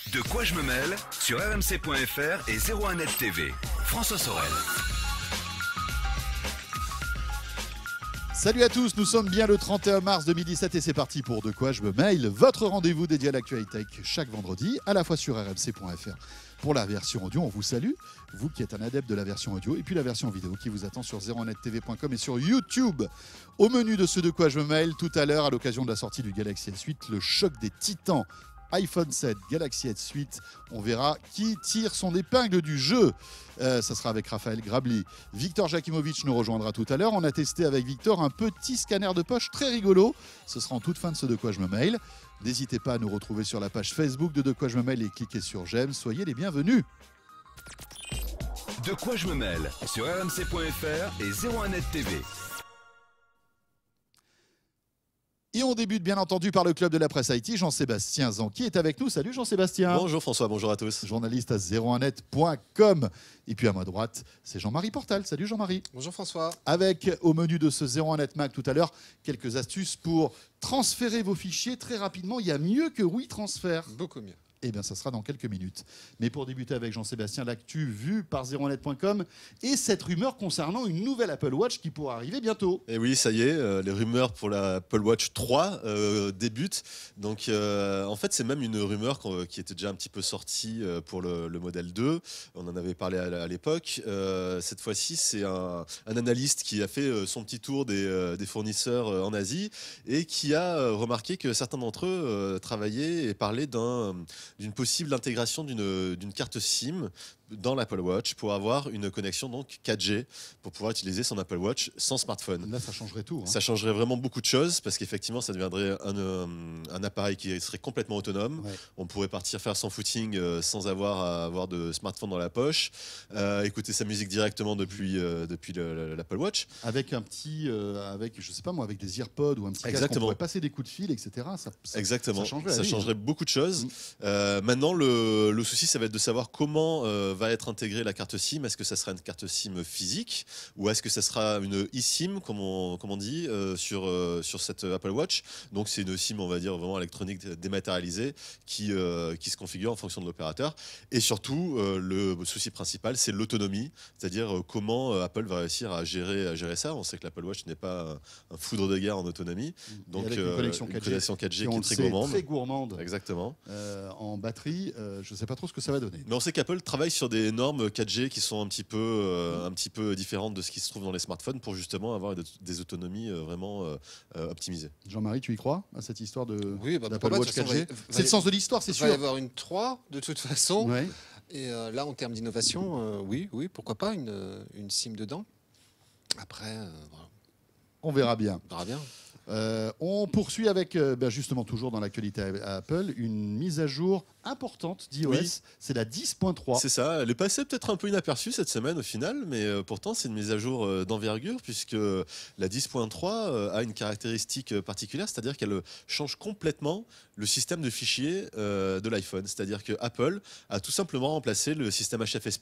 De quoi je me mêle sur rmc.fr et 01net TV. François Sorel. Salut à tous, nous sommes bien le 31 mars 2017 et c'est parti pour De quoi je me mail, votre rendez-vous dédié à l'actualité tech chaque vendredi, à la fois sur rmc.fr pour la version audio. On vous salue, vous qui êtes un adepte de la version audio, et puis la version vidéo qui vous attend sur 01nettv.com et sur YouTube. Au menu de ce De quoi je me mail, tout à l'heure, à l'occasion de la sortie du Galaxy S8, le choc des titans. iPhone 7, Galaxy S8, on verra qui tire son épingle du jeu. Ça sera avec Raphaël Grabli. Victor Jakimovic nous rejoindra tout à l'heure. On a testé avec Victor un petit scanner de poche très rigolo. Ce sera en toute fin de ce De quoi je me mail. N'hésitez pas à nous retrouver sur la page Facebook de quoi je me mail et cliquez sur j'aime. Soyez les bienvenus. De quoi je me mêle sur rmc.fr et 01net TV. Et on débute bien entendu par le club de la presse IT, Jean-Sébastien Zanqui est avec nous. Salut Jean-Sébastien. Bonjour François, bonjour à tous. Journaliste à 01net.com. Et puis à ma droite, c'est Jean-Marie Portal. Salut Jean-Marie. Bonjour François. Avec au menu de ce 01net Mag tout à l'heure, quelques astuces pour transférer vos fichiers très rapidement. Il y a mieux que WeTransfer. Beaucoup mieux. Eh bien, ça sera dans quelques minutes. Mais pour débuter avec Jean-Sébastien, l'actu vue par 01net.com et cette rumeur concernant une nouvelle Apple Watch qui pourra arriver bientôt. Et oui, ça y est, les rumeurs pour la Apple Watch 3 débutent. Donc, en fait, c'est même une rumeur qui était déjà un petit peu sortie pour le modèle 2. On en avait parlé à l'époque. Cette fois-ci, c'est un analyste qui a fait son petit tour des fournisseurs en Asie et qui a remarqué que certains d'entre eux travaillaient et parlaient d'une possible intégration d'une carte SIM dans l'Apple Watch pour avoir une connexion donc 4G pour pouvoir utiliser son Apple Watch sans smartphone. Là, ça changerait tout. Ça changerait vraiment beaucoup de choses parce qu'effectivement, ça deviendrait un appareil qui serait complètement autonome. Ouais. On pourrait partir faire son footing sans avoir à avoir de smartphone dans la poche, écouter sa musique directement depuis l'Apple Watch. Avec un petit, je sais pas moi, avec des AirPods ou un petit casque, on pourrait passer des coups de fil, etc. Exactement. Ça changerait beaucoup de choses. Maintenant, le souci, ça va être de savoir comment va être intégrée la carte SIM. Est-ce que ça sera une carte SIM physique ou est-ce que ça sera une eSIM, comme on dit, sur cette Apple Watch. Donc, c'est une SIM, on va dire, vraiment électronique dématérialisée qui se configure en fonction de l'opérateur. Et surtout, le souci principal, c'est l'autonomie, c'est-à-dire comment Apple va réussir à gérer ça. On sait que l'Apple Watch n'est pas un foudre de guerre en autonomie. Donc, avec une connexion 4G, qui est très gourmande. Exactement. En batterie, je ne sais pas trop ce que ça va donner. Mais on sait qu'Apple travaille sur des normes 4G qui sont un petit peu différentes de ce qui se trouve dans les smartphones pour justement avoir des autonomies vraiment optimisées. Jean-Marie, tu y crois à cette histoire d'Apple Watch 4G? C'est le sens de l'histoire, c'est sûr. Il va y avoir une 3 de toute façon. Ouais. Et là, en termes d'innovation, oui, pourquoi pas une SIM dedans. Après, voilà. On verra bien. On verra bien. On poursuit avec, justement toujours dans l'actualité à Apple, une mise à jour importante d'iOS. Oui. C'est la 10.3. C'est ça, elle est passée peut-être un peu inaperçue cette semaine au final, mais pourtant c'est une mise à jour d'envergure puisque la 10.3 a une caractéristique particulière, c'est-à-dire qu'elle change complètement le système de fichiers de l'iPhone. C'est-à-dire que Apple a tout simplement remplacé le système HFS+,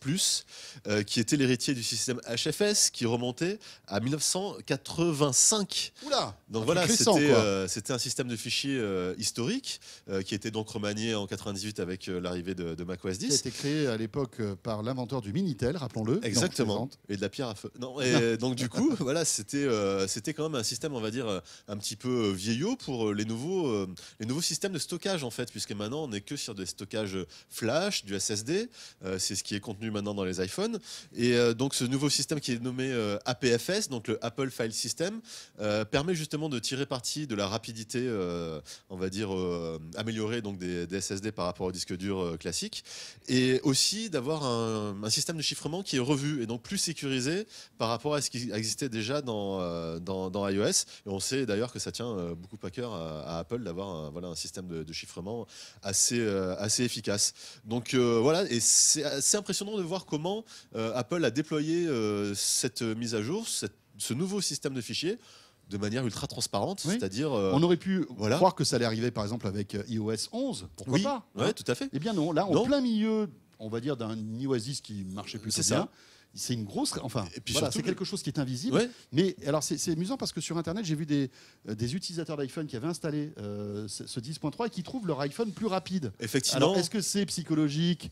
qui était l'héritier du système HFS qui remontait à 1985. Oula. Donc voilà, c'était un système de fichiers historique qui était donc remanié en 98 avec l'arrivée de macOS 10. Qui a été créé à l'époque par l'inventeur du Minitel, rappelons-le. Exactement. Et de la pierre à feu. Non, et donc du coup, voilà, c'était quand même un système, on va dire, un petit peu vieillot pour les nouveaux systèmes de stockage en fait, puisque maintenant on n'est que sur des stockages flash, du SSD. C'est ce qui est contenu maintenant dans les iPhones. Et donc ce nouveau système qui est nommé APFS, donc le Apple File System, permet justement de tirer parti de la rapidité, on va dire, améliorée donc des SSD par rapport au disque dur classique, et aussi d'avoir un système de chiffrement qui est revu et donc plus sécurisé par rapport à ce qui existait déjà dans iOS. Et on sait d'ailleurs que ça tient beaucoup à cœur à Apple d'avoir un système de chiffrement assez efficace. Donc voilà, et c'est assez impressionnant de voir comment Apple a déployé cette mise à jour, ce nouveau système de fichiers de manière ultra transparente, oui. C'est-à-dire... on aurait pu croire que ça allait arriver par exemple avec iOS 11, pourquoi pas Oui, tout à fait. Eh bien non, là, en plein milieu, on va dire, d'un iOS 10 qui marchait plutôt bien, c'est une grosse. Enfin, Et puis voilà, surtout, c'est quelque chose qui est invisible. Ouais. Mais alors, c'est amusant parce que sur Internet, j'ai vu des utilisateurs d'iPhone qui avaient installé ce 10.3 et qui trouvent leur iPhone plus rapide. Effectivement. Alors, est-ce que c'est psychologique?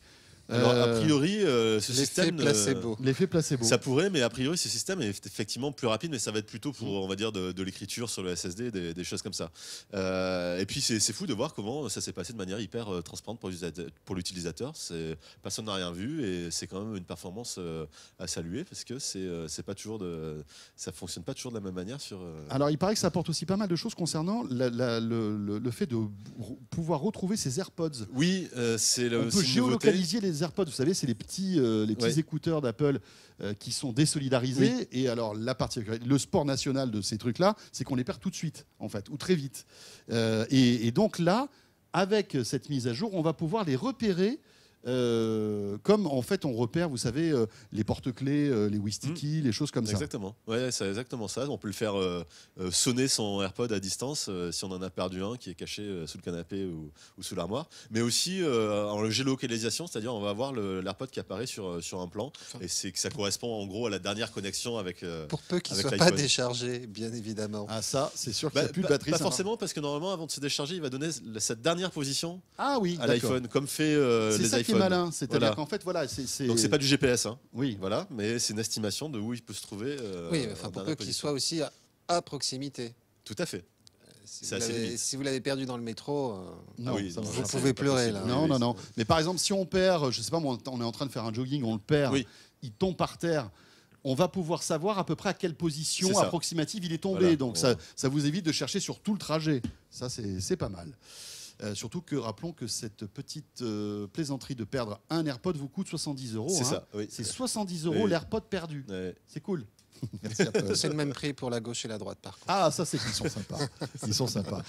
Alors, a priori, ce L'effet système. placebo. L'effet placebo. Ça pourrait, mais a priori, ce système est effectivement plus rapide, mais ça va être plutôt pour, on va dire, de l'écriture sur le SSD, des choses comme ça. Et puis, c'est fou de voir comment ça s'est passé de manière hyper transparente pour l'utilisateur. Personne n'a rien vu et c'est quand même une performance à saluer parce que c'est pas toujours ça fonctionne pas toujours de la même manière sur. Alors, il paraît que ça apporte aussi pas mal de choses concernant le fait de pouvoir retrouver ses AirPods. Oui, c'est On peut une nouveauté. géolocaliser les AirPods. Vous savez, c'est les petits Ouais. écouteurs d'Apple qui sont désolidarisés. Oui. Et alors, le sport national de ces trucs-là, c'est qu'on les perd tout de suite, en fait, ou très vite. Et donc là, avec cette mise à jour, on va pouvoir les repérer. Comme en fait on repère, vous savez, les porte-clés, les Wistiki, les choses comme ça. Exactement. Ouais, c'est exactement ça. On peut le faire sonner son AirPod à distance si on en a perdu un qui est caché sous le canapé ou sous l'armoire. Mais aussi en géolocalisation, c'est-à-dire on va avoir l'AirPod qui apparaît sur un plan et c'est que ça correspond en gros à la dernière connexion avec. Pour peu qu'il ne avec soit pas l'iPhone. déchargé, bien évidemment. Ah ça, c'est sûr qu'il n'y Bah, a plus de batterie. pas ça forcément parce que normalement avant de se décharger, il va donner sa dernière position Ah oui, à d'accord. l'iPhone comme fait C'est les ça qui est iPhones. malin. C'est-à-dire Voilà. qu'en fait, voilà, c'est. Donc c'est pas du GPS, hein. Oui, Voilà, mais c'est une estimation de où il peut se trouver. Oui, en enfin, pour dernière peu qu'il position. soit aussi à proximité. Tout à fait. Si C'est vous assez l'avez- limite. si vous l'avez perdu dans le métro, non, oui, ça non, va. vous ça, pouvez c'est pas pleurer possible. là. Non, Oui, non, oui, non. Mais par exemple, si on perd, je sais pas, moi, on est en train de faire un jogging, on le perd, Oui. il tombe par terre. On va pouvoir savoir à peu près à quelle position C'est ça. approximative il est tombé. Voilà. Donc ça vous évite de chercher sur tout le trajet. Ça, c'est pas mal. Surtout que rappelons que cette petite plaisanterie de perdre un AirPod vous coûte 70 €. C'est hein. ça, oui. C'est 70 € Oui. l'AirPod perdu. Ouais. C'est cool. Merci Apple. C'est le même prix pour la gauche et la droite, par contre. Ah, ça, c'est qu'ils sont sympas. Ils sont sympas.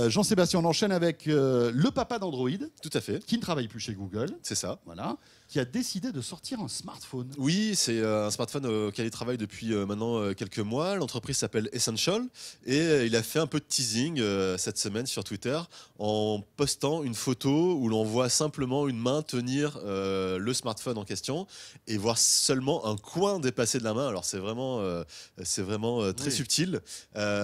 Jean-Sébastien, on enchaîne avec le papa d'Android, Tout à fait, qui ne travaille plus chez Google, c'est ça. voilà, qui a décidé de sortir un smartphone. Oui, c'est un smartphone auquel il travaille depuis maintenant quelques mois. L'entreprise s'appelle Essential et il a fait un peu de teasing cette semaine sur Twitter en postant une photo où l'on voit simplement une main tenir le smartphone en question et voir seulement un coin dépassé de la main. Alors c'est vraiment très Oui. subtil,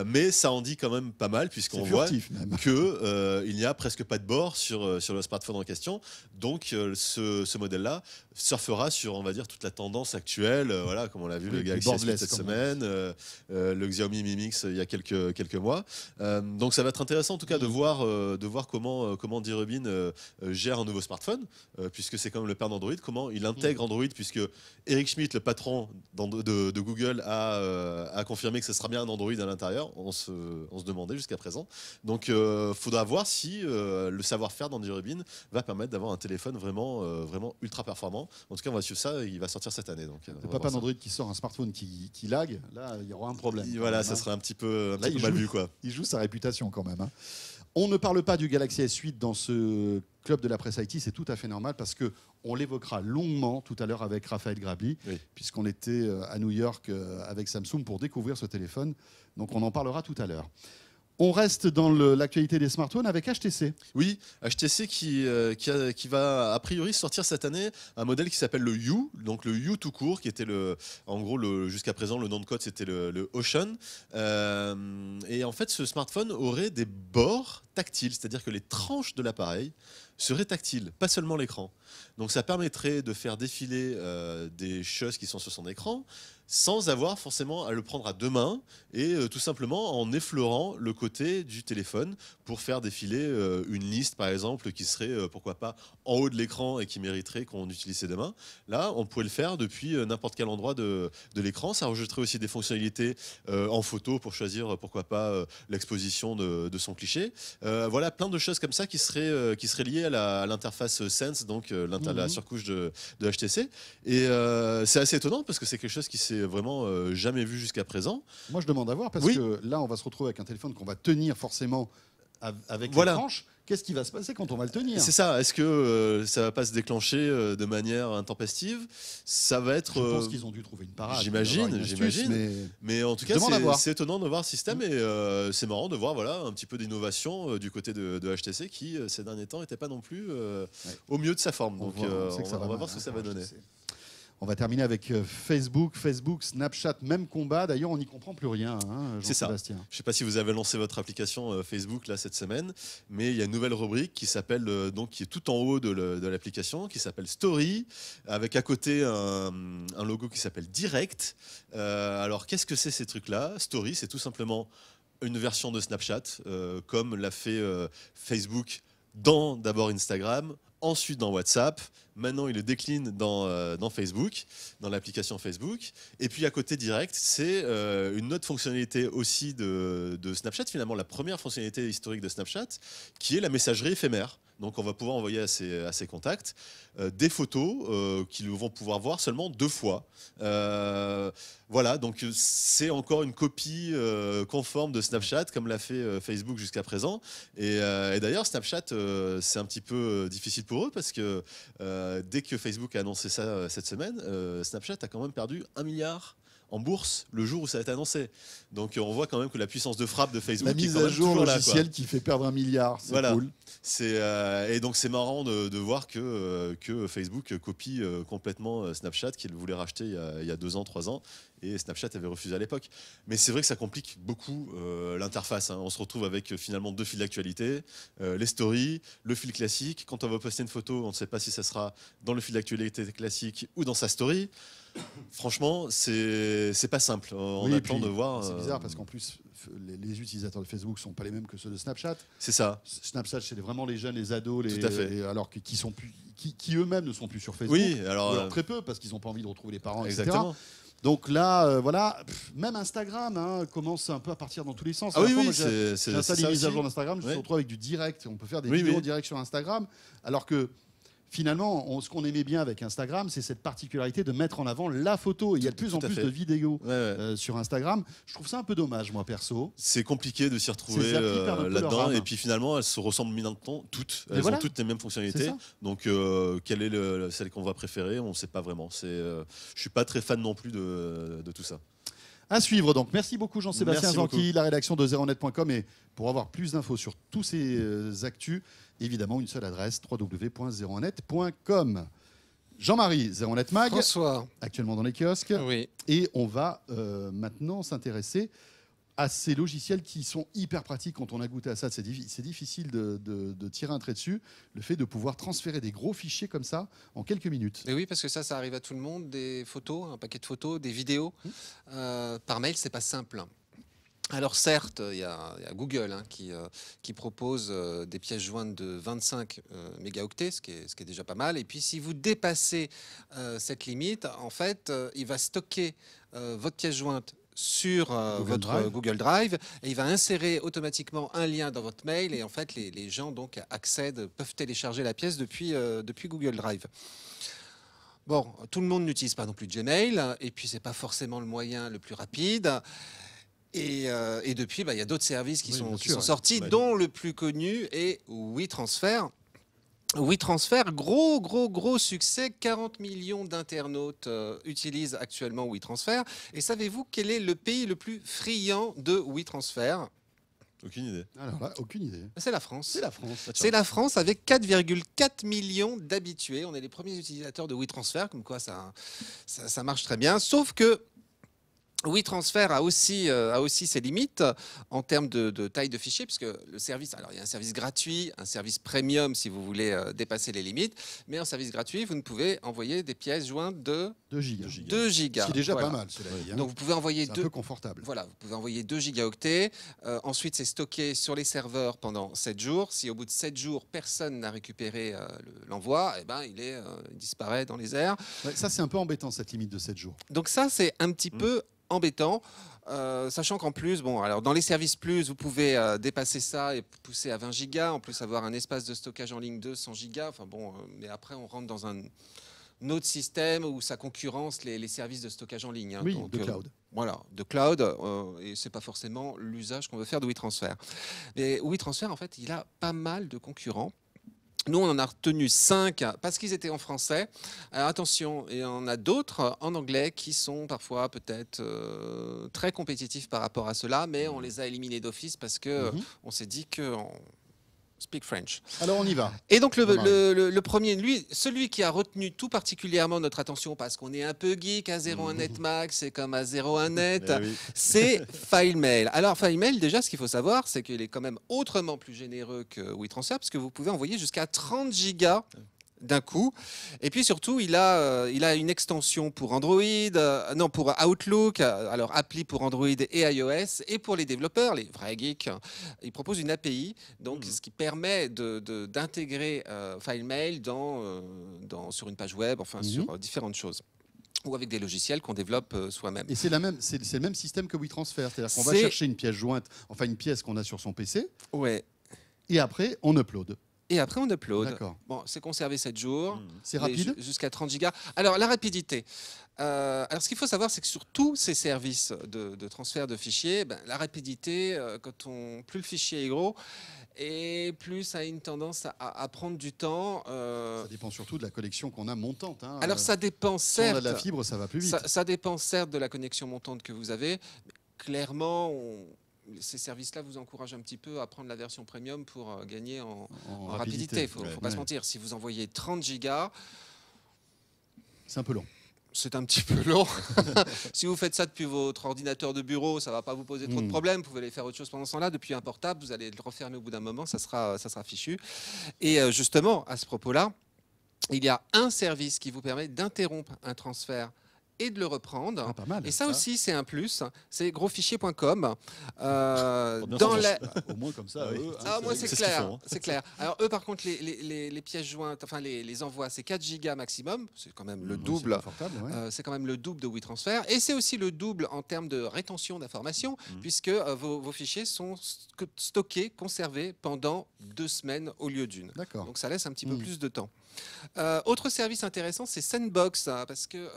mais ça en dit quand même pas mal puisqu'on C'est voit furtif, même. que il n'y a presque pas de bord sur le smartphone en question. Donc ce modèle-là surfera sur, on va dire, toute la tendance actuelle, voilà, comme on l'a vu, Oui, le Galaxy plus S8 borderless, cette comme on semaine, le Xiaomi Mi Mix il y a quelques mois. Donc ça va être intéressant en tout cas de voir comment D-Rubin gère un nouveau smartphone, puisque c'est quand même le père d'Android, comment il intègre Android, puisque Eric Schmidt, le patron de Google, a confirmé que ce sera bien un Android à l'intérieur. On se demandait jusqu'à présent. Donc faudra voir si le savoir-faire d'Andy Rubin va permettre d'avoir un téléphone vraiment ultra performant. En tout cas, on va suivre ça. Il va sortir cette année. Donc, on Le va papa voir ça. d'Android qui sort un smartphone qui lag, là, il y aura un problème. Et voilà, quand ça même, hein. serait un petit peu Là, il mal joue. vu, quoi. Il joue sa réputation quand même. Hein. On ne parle pas du Galaxy S8 dans ce club de la presse IT, c'est tout à fait normal parce que on l'évoquera longuement tout à l'heure avec Raphaël Grabli, Oui. puisqu'on était à New York avec Samsung pour découvrir ce téléphone. Donc on en parlera tout à l'heure. On reste dans l'actualité des smartphones avec HTC. Oui, HTC qui va a priori sortir cette année un modèle qui s'appelle le U, donc le U tout court, qui était en gros jusqu'à présent le nom de code c'était le Ocean. Et en fait, ce smartphone aurait des bords tactiles, c'est-à-dire que les tranches de l'appareil seraient tactiles, pas seulement l'écran. Donc ça permettrait de faire défiler des choses qui sont sur son écran sans avoir forcément à le prendre à deux mains et tout simplement en effleurant le côté du téléphone pour faire défiler une liste par exemple qui serait pourquoi pas en haut de l'écran et qui mériterait qu'on utilise ses deux mains. Là, on pourrait le faire depuis n'importe quel endroit de l'écran. Ça rajouterait aussi des fonctionnalités en photo pour choisir pourquoi pas l'exposition de son cliché. Voilà, plein de choses comme ça qui seraient liées à l'interface Sense, donc la surcouche de HTC. Et c'est assez étonnant parce que c'est quelque chose qui s'est vraiment jamais vu jusqu'à présent. Moi, je demande à voir parce Oui. que là, on va se retrouver avec un téléphone qu'on va tenir forcément avec Voilà. les tranches. Qu'est-ce qui va se passer quand on va le tenir? C'est ça. Est-ce que ça va pas se déclencher de manière intempestive? Ça va être. Je pense qu'ils ont dû trouver une parade. J'imagine, une astuce, j'imagine. Mais en tout Je cas, demande à voir. c'est étonnant de voir le système et c'est marrant de voir voilà, un petit peu d'innovation du côté de HTC qui, ces derniers temps, n'était pas non plus au mieux de sa forme. Donc, On va- on sait que ça on va mal, voir ce que hein, ça va pour donner. HTC. On va terminer avec Facebook, Snapchat, même combat. D'ailleurs, on n'y comprend plus rien, hein, C'est ça. Jean-Sébastien. Je ne sais pas si vous avez lancé votre application Facebook là cette semaine, mais il y a une nouvelle rubrique qui s'appelle donc qui est tout en haut de l'application, qui s'appelle Story, avec à côté un logo qui s'appelle Direct. Alors qu'est-ce que c'est ces trucs-là? Story, c'est tout simplement une version de Snapchat, comme l'a fait Facebook dans d'abord Instagram, ensuite dans WhatsApp. Maintenant, il le décline dans Facebook, dans l'application Facebook. Et puis à côté Direct, c'est une autre fonctionnalité aussi de Snapchat, finalement la première fonctionnalité historique de Snapchat, qui est la messagerie éphémère. Donc on va pouvoir envoyer à ses contacts des photos qu'ils vont pouvoir voir seulement 2 fois. Voilà, donc c'est encore une copie conforme de Snapchat, comme l'a fait Facebook jusqu'à présent. Et d'ailleurs, Snapchat, c'est un petit peu difficile pour eux, parce que dès que Facebook a annoncé ça cette semaine, Snapchat a quand même perdu 1 milliard en bourse le jour où ça a été annoncé. Donc on voit quand même que la puissance de frappe de Facebook La est mise quand à même jour toujours là, logicielle qui fait perdre 1 milliard, c'est Voilà. cool. Et donc c'est marrant de voir que Facebook copie complètement Snapchat, qu'il voulait racheter il y a 2 ans, 3 ans, et Snapchat avait refusé à l'époque. Mais c'est vrai que ça complique beaucoup l'interface, hein. On se retrouve avec finalement 2 fils d'actualité, les stories, le fil classique. Quand on va poster une photo, on ne sait pas si ça sera dans le fil d'actualité classique ou dans sa story. Franchement, c'est pas simple. On Oui, et attend puis, de voir. C'est bizarre parce qu'en plus, les utilisateurs de Facebook ne sont pas les mêmes que ceux de Snapchat. C'est ça. Snapchat, c'est vraiment les jeunes, les ados, Tout à fait. alors qui eux-mêmes ne sont plus sur Facebook. Oui, Ou alors très peu parce qu'ils n'ont pas envie de retrouver les parents, etc. exactement. Donc là, voilà, même Instagram commence un peu à partir dans tous les sens. Ah oui, Parfois, oui, moi, c'est j'installe ça une mise à aussi. jour d'Instagram, je me Ouais. retrouve avec du direct. On peut faire des Oui, vidéos oui. directes sur Instagram, alors que finalement, ce qu'on aimait bien avec Instagram, c'est cette particularité de mettre en avant la photo. Et il y a de plus en Tout à plus fait. de vidéos Ouais, ouais. sur Instagram. Je trouve ça un peu dommage, moi, perso. C'est compliqué de s'y retrouver Ces applis perdent un peu leur là-dedans. âme. Et puis finalement, elles se ressemblent maintenant toutes. Mais Elles voilà. ont toutes les mêmes C'est fonctionnalités. ça. Donc, quelle est celle qu'on va préférer? On ne sait pas vraiment. Je suis pas très fan non plus de tout ça. À suivre donc. Merci beaucoup Jean-Sébastien Merci Zanqui, beaucoup. la rédaction de zeronet.com. Et pour avoir plus d'infos sur tous ces actus, évidemment, une seule adresse, www.zeronet.com. Jean-Marie, Zeronet Mag, François, actuellement dans les kiosques. oui. Et on va maintenant s'intéresser à ces logiciels qui sont hyper pratiques quand on a goûté à ça. C'est difficile de tirer un trait dessus. Le fait de pouvoir transférer des gros fichiers comme ça en quelques minutes. Et oui, parce que ça arrive à tout le monde, des photos, un paquet de photos, des vidéos. Par mail, c'est pas simple. Alors certes, il y a Google qui propose des pièces jointes de 25 mégaoctets, ce qui est déjà pas mal. Et puis si vous dépassez cette limite, en fait, il va stocker votre pièce jointe sur votre Drive. Google Drive et il va insérer automatiquement un lien dans votre mail et en fait les gens donc peuvent télécharger la pièce depuis Google Drive. Bon, tout le monde n'utilise pas non plus Gmail et puis c'est pas forcément le moyen le plus rapide. Et depuis, il y a d'autres services qui Oui, bien sont sûr, sortis, ouais. dont le plus connu est WeTransfer. WeTransfer, gros succès. 40 millions d'internautes utilisent actuellement WeTransfer. Et savez-vous quel est le pays le plus friand de WeTransfer? Aucune idée. Alors là, aucune idée. C'est la France. C'est la France. C'est la France avec 4,4 millions d'habitués. On est les premiers utilisateurs de WeTransfer, comme quoi ça marche très bien. Sauf que WeTransfer a aussi ses limites en termes de taille de fichier, puisque le service, alors il y a un service gratuit, un service premium si vous voulez dépasser les limites, mais en service gratuit, vous ne pouvez envoyer des pièces jointes de 2 gigas. 2 gigas. Ce qui est déjà Voilà. pas mal, cela dit, hein. Donc vous pouvez envoyer C'est un 2 peu confortable. Voilà, vous pouvez envoyer 2 gigaoctets. Ensuite, c'est stocké sur les serveurs pendant 7 jours. Si au bout de 7 jours, personne n'a récupéré l'envoi, eh ben, il disparaît dans les airs. Ouais, ça, c'est un peu embêtant, cette limite de 7 jours. Donc ça, c'est un petit peu embêtant. Sachant qu'en plus, alors dans les services plus, vous pouvez dépasser ça et pousser à 20 gigas, en plus avoir un espace de stockage en ligne de 100 gigas. Enfin bon, mais après, on rentre dans un autre système où ça concurrence les services de stockage en ligne. Hein. Oui, Donc, de cloud. Voilà, de cloud, et c'est pas forcément l'usage qu'on veut faire de WeTransfer. Mais WeTransfer, en fait, il a pas mal de concurrents. Nous, on en a retenu 5 parce qu'ils étaient en français. Alors, attention, et on a d'autres en anglais qui sont parfois peut-être très compétitifs par rapport à cela, mais on les a éliminés d'office parce que on s'est dit que speak French. Alors on y va. Et donc Jean-Marie. le premier, celui qui a retenu tout particulièrement notre attention parce qu'on est un peu geek à 01net Max, c'est comme à 01net, Eh oui. c'est FileMail. Alors FileMail, déjà, ce qu'il faut savoir, c'est qu'il est quand même autrement plus généreux que WeTransfer parce que vous pouvez envoyer jusqu'à 30 gigas d'un coup. Et puis surtout, il a une extension pour Android, non, pour Outlook, alors appli pour Android et iOS, et pour les développeurs, les vrais geeks, il propose une API, donc ce qui permet d'intégrer FileMail sur une page web, enfin sur différentes choses, ou avec des logiciels qu'on développe soi-même. Et c'est le même système que WeTransfer, c'est-à-dire qu'on va C'est- chercher une pièce jointe, enfin une pièce qu'on a sur son PC, Ouais. et après on upload. Et après, on upload. D'accord. Bon, c'est conservé 7 jours. C'est rapide. Jusqu'à 30 gigas. Alors, la rapidité. Alors, ce qu'il faut savoir, c'est que sur tous ces services de transfert de fichiers, la rapidité, plus le fichier est gros, et plus ça a une tendance à prendre du temps. Ça dépend surtout de la connexion qu'on a montante. Hein. Alors, ça dépend, Si on a certes. de la fibre, ça va plus vite. Ça dépend, certes, de la connexion montante que vous avez. Mais clairement, ces services-là vous encouragent un petit peu à prendre la version premium pour gagner en rapidité. Il ne faut pas se mentir. Si vous envoyez 30 gigas, C'est un peu long. c'est un petit peu long. Si vous faites ça depuis votre ordinateur de bureau, ça ne va pas vous poser trop de problèmes. Vous pouvez aller faire autre chose pendant ce temps-là. Depuis un portable, vous allez le refermer au bout d'un moment, ça sera fichu. Et justement, à ce propos-là, il y a un service qui vous permet d'interrompre un transfert et de le reprendre. Ah, pas mal. Et ça aussi, c'est un plus. C'est grosfichier.com. bien Dans s'en la... Au moins comme ça. Ah oui. eux, Ah, moi, c'est c'est ce qu'ils clair. font, hein. C'est clair. Alors, eux, par contre, les pièces jointes, enfin, les envois, c'est 4 gigas maximum. C'est quand même le double. C'est confortable, ouais. C'est quand même le double de WeTransfer. Et c'est aussi le double en termes de rétention d'informations, puisque vos fichiers sont stockés, conservés pendant 2 semaines au lieu d'une. D'accord. Donc ça laisse un petit peu plus de temps. Autre service intéressant, c'est Sendbox, hein, parce que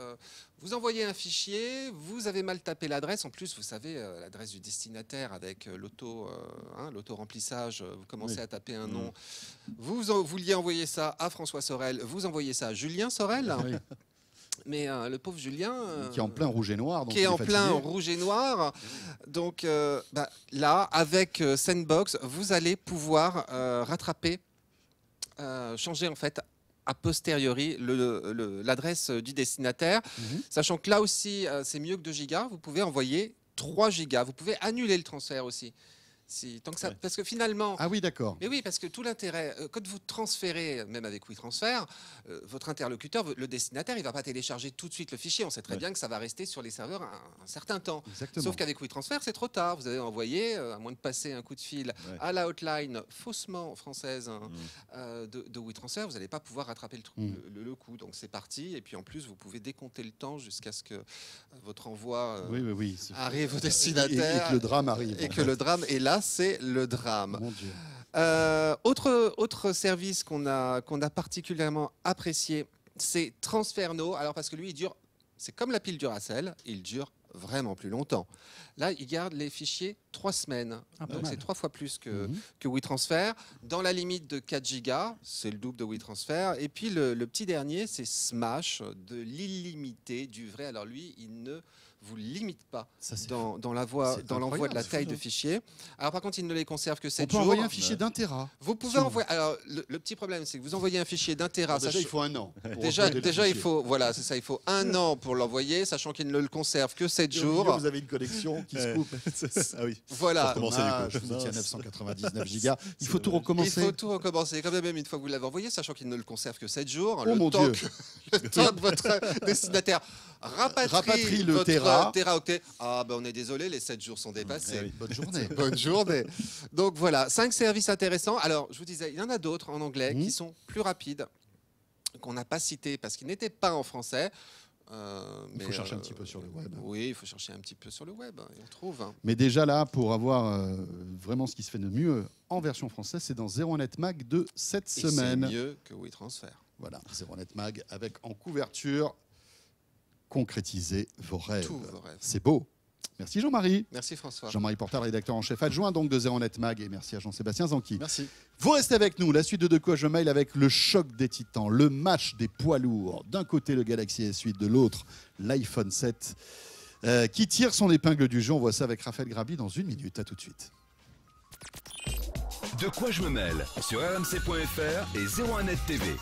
vous envoyez un fichier, vous avez mal tapé l'adresse. En plus, vous savez, l'adresse du destinataire avec l'auto-remplissage, vous commencez à taper un nom. Vous vouliez envoyer ça à François Sorel, vous envoyez ça à Julien Sorel. Oui. Mais le pauvre Julien... Qui est en plein rouge et noir. Donc qui est il en fatigué. plein rouge et noir. Donc là, avec Sendbox, vous allez pouvoir rattraper, changer en fait a posteriori l'adresse du destinataire, sachant que là aussi, c'est mieux que 2 gigas. Vous pouvez envoyer 3 gigas. Vous pouvez annuler le transfert aussi. Tant que ça, parce que finalement... Ah oui, d'accord. Mais oui, parce que tout l'intérêt, quand vous transférez, même avec WeTransfer, votre interlocuteur, le destinataire, il ne va pas télécharger tout de suite le fichier. On sait très bien que ça va rester sur les serveurs un certain temps. Exactement. Sauf qu'avec WeTransfer, c'est trop tard. Vous avez envoyé, à moins de passer un coup de fil à la hotline faussement française de WeTransfer, vous n'allez pas pouvoir rattraper le coup. Donc c'est parti. Et puis en plus, vous pouvez décompter le temps jusqu'à ce que votre envoi Oui. arrive au Et destinataire. que le drame arrive. Et que le drame, et là, c'est le drame. Mon Dieu. Autre service qu'on a particulièrement apprécié, c'est Transferno. Alors parce que lui, c'est comme la pile Duracell, il dure vraiment plus longtemps. Là, il garde les fichiers 3 semaines. Donc c'est 3 fois plus que WeTransfer. Dans la limite de 4 gigas, c'est le double de WeTransfer. Et puis le petit dernier, c'est Smash, de l'illimité, du vrai. Alors lui, il ne vous limite pas Ça, c'est dans l'envoi de la incroyable, taille c'est de fou, fichier. Alors par contre, il ne les conserve que 7 On peut jours. envoyer un fichier d'un téra. Vous pouvez Si on- envoyer. Alors le petit problème, c'est que vous envoyez un fichier d'un téra. Déjà, il faut un an. pour Déjà, uploader le il fichier. faut, voilà, c'est ça, il faut 1 an pour l'envoyer, sachant qu'il ne le conserve que 7 Et au milieu, jours. vous avez une connexion qui se coupe. Ah oui. Voilà. Comment ça, du coup Vous étiez à Non, 999 gigas. Il faut tout Il recommencer. faut tout recommencer. Quand même une fois que vous l'avez envoyé, sachant qu'il ne le conserve que 7 jours, Oh mon Dieu. le temps que votre destinataire rapatrie le votre téraoctet. Ah ben on est désolé, les 7 jours sont dépassés. Eh oui. Bonne journée. Bonne journée. Donc voilà, 5 services intéressants. Alors, je vous disais, il y en a d'autres en anglais qui sont plus rapides, qu'on n'a pas cités parce qu'ils n'étaient pas en français. Il faut chercher un petit peu sur le web. Oui, il faut chercher un petit peu sur le web, et on trouve. Mais déjà là, pour avoir vraiment ce qui se fait de mieux en version française, c'est dans 01net Mag de cette Et semaine. c'est mieux que WeTransfer. Voilà, 01net Mag avec en couverture concrétiser vos rêves. Tous vos rêves. C'est beau. Merci Jean-Marie. Merci François. Jean-Marie Portal, rédacteur en chef adjoint donc de 01net Mag, et merci à Jean-Sébastien Zanqui. Merci. Vous restez avec nous, la suite de quoi je mail avec le choc des titans, le match des poids lourds. D'un côté le Galaxy S8, de l'autre l'iPhone 7 qui tire son épingle du jeu. On voit ça avec Raphaël Grabi dans 1 minute. À tout de suite. De quoi je me mêle sur rmc.fr et 01net TV.